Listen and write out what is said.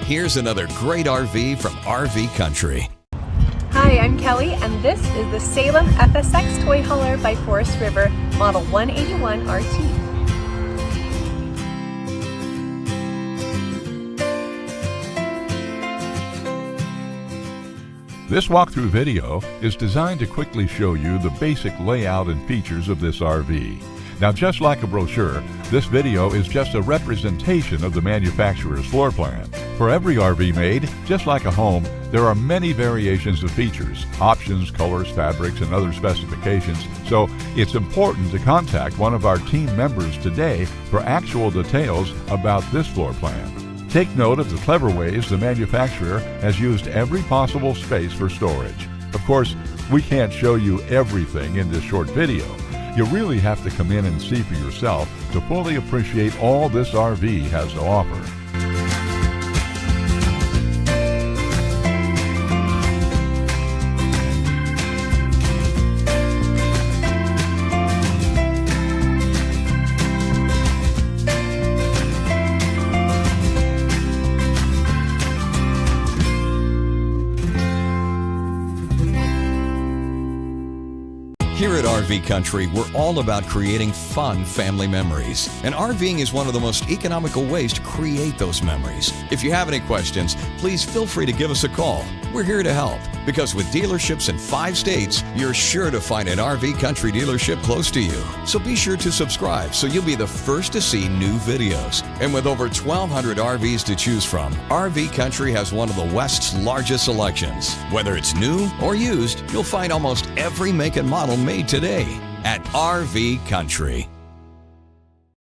Here's another great RV from RV Country. Hi, I'm Kelly, and this is the Salem FSX toy hauler by Forest River, model 181RT. This walkthrough video is designed to quickly show you the basic layout and features of this RV. Now, just like a brochure, this video is just a representation of the manufacturer's floor plan. For every RV made, just like a home, there are many variations of features, options, colors, fabrics, and other specifications, so it's important to contact one of our team members today for actual details about this floor plan. Take note of the clever ways the manufacturer has used every possible space for storage. Of course, we can't show you everything in this short video. You really have to come in and see for yourself to fully appreciate all this RV has to offer. Here at RV Country, we're all about creating fun family memories. And RVing is one of the most economical ways to create those memories. If you have any questions, please feel free to give us a call. We're here to help, because with dealerships in 5 states, you're sure to find an RV Country dealership close to you. So be sure to subscribe so you'll be the first to see new videos. And with over 1,200 RVs to choose from, RV Country has one of the West's largest selections. Whether it's new or used, you'll find almost every make and model made today at RV Country.